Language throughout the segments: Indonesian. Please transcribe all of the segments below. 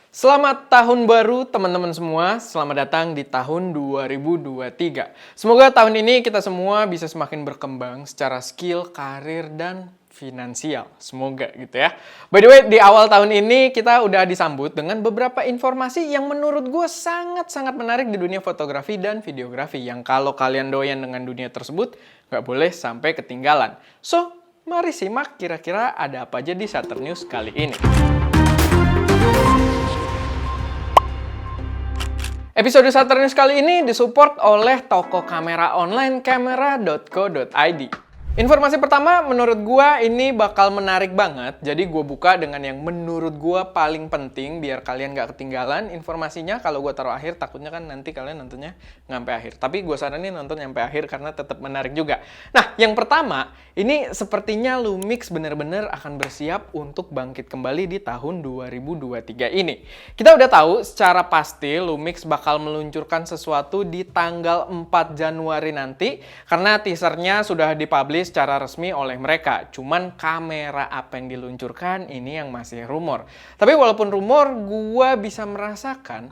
Selamat tahun baru teman-teman semua, selamat datang di tahun 2023. Semoga tahun ini kita semua bisa semakin berkembang secara skill, karir, dan finansial. Semoga gitu ya. By the way, di awal tahun ini kita udah disambut dengan beberapa informasi yang menurut gue sangat-sangat menarik di dunia fotografi dan videografi. Yang kalau kalian doyan dengan dunia tersebut, nggak boleh sampai ketinggalan. So, mari simak kira-kira ada apa aja di Shutter News kali ini. Episode Shutter News kali ini disupport oleh toko kamera online camera.co.id. Informasi pertama menurut gua ini bakal menarik banget. Jadi gua buka dengan yang menurut gua paling penting biar kalian gak ketinggalan informasinya. Kalau gua taruh akhir takutnya kan nanti kalian nontonnya nyampe akhir. Tapi gua saranin nonton nyampe akhir karena tetap menarik juga. Nah, yang pertama, ini sepertinya Lumix bener-bener akan bersiap untuk bangkit kembali di tahun 2023 ini. Kita udah tahu secara pasti Lumix bakal meluncurkan sesuatu di tanggal 4 Januari nanti karena teasernya sudah dipublish secara resmi oleh mereka. Cuman kamera apa yang diluncurkan ini yang masih rumor. Tapi walaupun rumor, gua bisa merasakan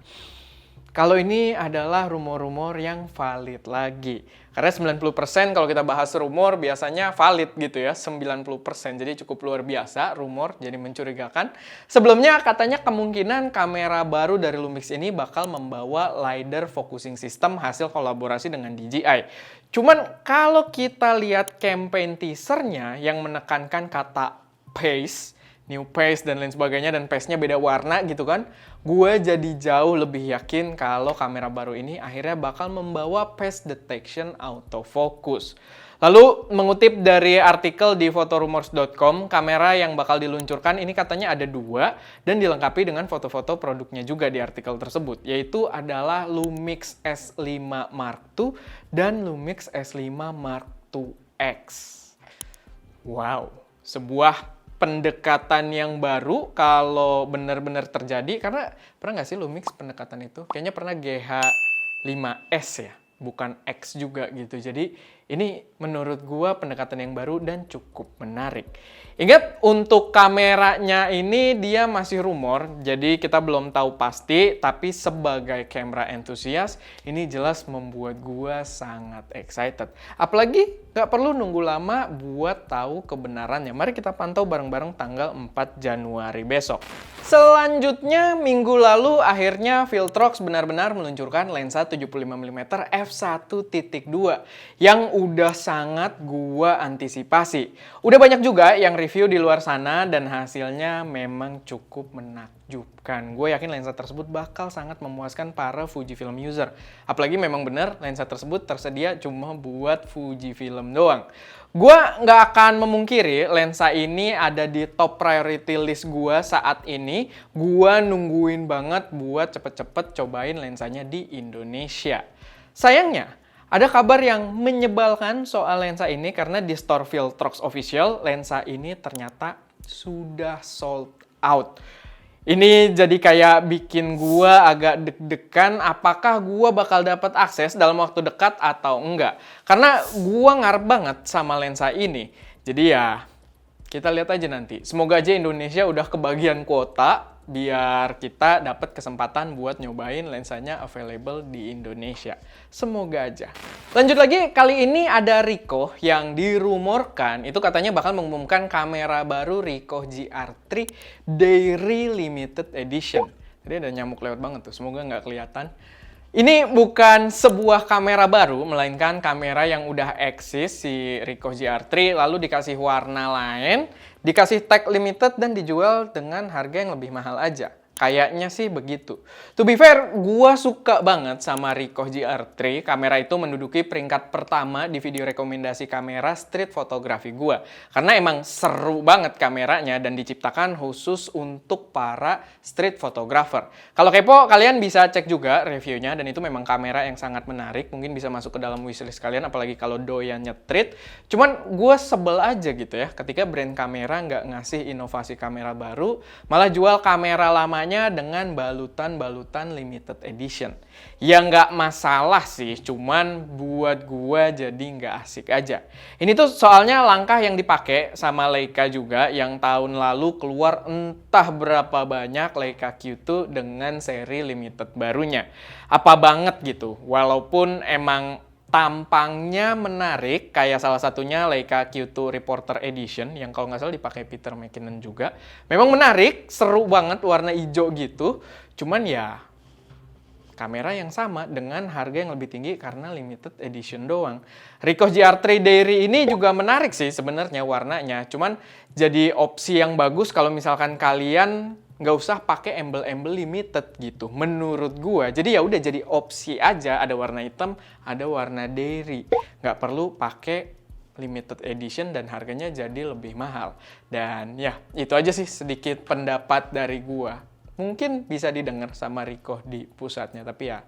kalau ini adalah rumor-rumor yang valid lagi. Karena 90% kalau kita bahas rumor biasanya valid gitu ya, 90%. Jadi cukup luar biasa rumor, jadi mencurigakan. Sebelumnya katanya kemungkinan kamera baru dari Lumix ini bakal membawa LiDAR focusing system hasil kolaborasi dengan DJI. Cuman kalau kita lihat campaign teasernya yang menekankan kata pace, new pace dan lain sebagainya, dan pace-nya beda warna gitu kan, gue jadi jauh lebih yakin kalau kamera baru ini akhirnya bakal membawa pace detection autofocus. Lalu mengutip dari artikel di fotorumors.com, kamera yang bakal diluncurkan ini katanya ada 2 dan dilengkapi dengan foto-foto produknya juga di artikel tersebut, yaitu adalah Lumix S5 Mark II dan Lumix S5 Mark II X. Wow, sebuah pendekatan yang baru kalau benar-benar terjadi, karena pernah nggak sih Lumix pendekatan itu? Kayaknya pernah GH5S ya, bukan X juga gitu. Jadi ini menurut gua pendekatan yang baru dan cukup menarik. Ingat, untuk kameranya ini dia masih rumor, jadi kita belum tahu pasti, tapi sebagai kamera entusias, ini jelas membuat gua sangat excited. Apalagi nggak perlu nunggu lama buat tahu kebenarannya. Mari kita pantau bareng-bareng tanggal 4 Januari besok. Selanjutnya, minggu lalu akhirnya Viltrox benar-benar meluncurkan lensa 75mm f1.2 yang udah sangat gua antisipasi. Udah banyak juga yang review di luar sana dan hasilnya memang cukup menakjubkan. Gue yakin lensa tersebut bakal sangat memuaskan para Fujifilm user. Apalagi memang bener lensa tersebut tersedia cuma buat Fujifilm doang. Gue nggak akan memungkiri lensa ini ada di top priority list gue saat ini. Gue nungguin banget buat cepet-cepet cobain lensanya di Indonesia. Sayangnya, ada kabar yang menyebalkan soal lensa ini karena di store Viltrox Official, lensa ini ternyata sudah sold out. Ini jadi kayak bikin gua agak deg-degan apakah gua bakal dapat akses dalam waktu dekat atau enggak. Karena gua ngarep banget sama lensa ini. Jadi ya, kita lihat aja nanti. Semoga aja Indonesia udah kebagian kuota biar kita dapat kesempatan buat nyobain lensanya available di Indonesia. Semoga aja. Lanjut lagi, kali ini ada Ricoh yang dirumorkan itu katanya bakal mengumumkan kamera baru Ricoh GR3 Dairy Limited Edition. Jadi ada nyamuk lewat banget tuh, semoga nggak kelihatan. Ini bukan sebuah kamera baru, melainkan kamera yang udah eksis si Ricoh GR3, lalu dikasih warna lain, dikasih tag limited, dan dijual dengan harga yang lebih mahal aja. Kayaknya sih begitu. To be fair, gua suka banget sama Ricoh GR3. Kamera itu menduduki peringkat pertama di video rekomendasi kamera street fotografi gua. Karena emang seru banget kameranya dan diciptakan khusus untuk para street photographer. Kalau kepo, kalian bisa cek juga reviewnya dan itu memang kamera yang sangat menarik. Mungkin bisa masuk ke dalam wishlist kalian, apalagi kalau doyan nyetrit. Cuman gua sebel aja gitu ya ketika brand kamera nggak ngasih inovasi kamera baru, malah jual kamera lamanya semuanya dengan balutan-balutan limited edition. Ya nggak masalah sih, cuman buat gua jadi nggak asik aja. Ini tuh soalnya langkah yang dipakai sama Leica juga, yang tahun lalu keluar entah berapa banyak Leica Q2 dengan seri limited barunya. Apa banget gitu, walaupun emang tampangnya menarik, kayak salah satunya Leica Q2 Reporter Edition, yang kalau nggak salah dipakai Peter McKinnon juga. Memang menarik, seru banget, warna hijau gitu. Cuman ya, kamera yang sama dengan harga yang lebih tinggi karena limited edition doang. Ricoh GR3 Dairy ini juga menarik sih sebenarnya warnanya. Cuman jadi opsi yang bagus kalau misalkan kalian nggak usah pakai embel-embel limited gitu menurut gua. Jadi ya udah jadi opsi aja, ada warna hitam, ada warna dairy. Nggak perlu pakai limited edition dan harganya jadi lebih mahal. Dan ya itu aja sih sedikit pendapat dari gua. Mungkin bisa didengar sama Ricoh di pusatnya, tapi ya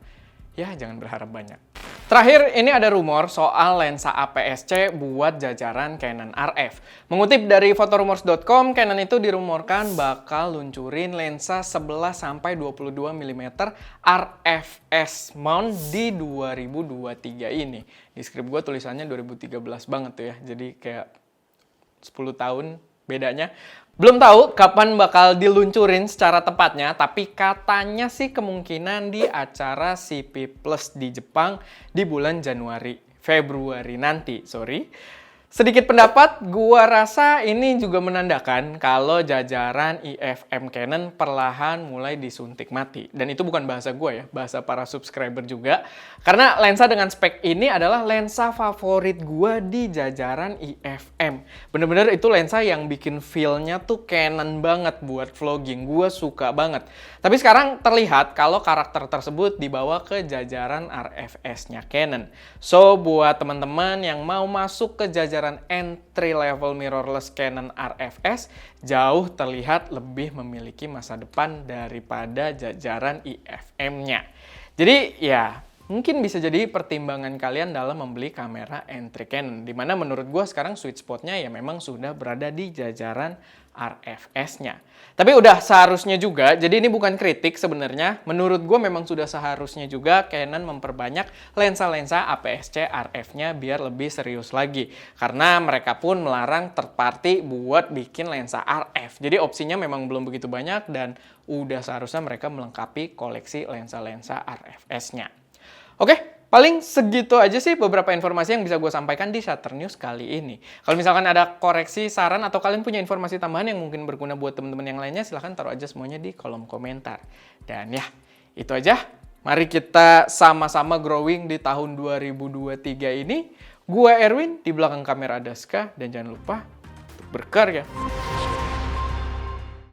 jangan berharap banyak. Terakhir, ini ada rumor soal lensa APS-C buat jajaran Canon RF. Mengutip dari fotorumors.com, Canon itu dirumorkan bakal luncurin lensa 11-22 mm RFS mount di 2023 ini. Di skrip gue tulisannya 2013 banget tuh ya, jadi kayak 10 tahun bedanya. Belum tahu kapan bakal diluncurin secara tepatnya, tapi katanya sih kemungkinan di acara CP Plus di Jepang di bulan Februari nanti. Sedikit pendapat, gua rasa ini juga menandakan kalau jajaran IFM Canon perlahan mulai disuntik mati. Dan itu bukan bahasa gua ya, bahasa para subscriber juga. Karena lensa dengan spek ini adalah lensa favorit gua di jajaran IFM. Bener-bener itu lensa yang bikin feel-nya tuh Canon banget buat vlogging. Gua suka banget. Tapi sekarang terlihat kalau karakter tersebut dibawa ke jajaran RFS-nya Canon. So, buat teman-teman yang mau masuk ke jajaran entry level mirrorless Canon RFS, jauh terlihat lebih memiliki masa depan daripada jajaran IFM-nya. Jadi ya mungkin bisa jadi pertimbangan kalian dalam membeli kamera entry Canon, dimana menurut gue sekarang sweet spotnya ya memang sudah berada di jajaran RFS-nya. Tapi udah seharusnya juga, jadi ini bukan kritik sebenarnya, menurut gue memang sudah seharusnya juga Canon memperbanyak lensa-lensa APS-C RF-nya biar lebih serius lagi. Karena mereka pun melarang third party buat bikin lensa RF. Jadi opsinya memang belum begitu banyak dan udah seharusnya mereka melengkapi koleksi lensa-lensa RFS-nya. Oke. Paling segitu aja sih beberapa informasi yang bisa gue sampaikan di Shutter News kali ini. Kalau misalkan ada koreksi, saran, atau kalian punya informasi tambahan yang mungkin berguna buat teman-teman yang lainnya, silahkan taruh aja semuanya di kolom komentar. Dan ya, itu aja. Mari kita sama-sama growing di tahun 2023 ini. Gue Erwin, di belakang kamera Daska, dan jangan lupa untuk berkarya.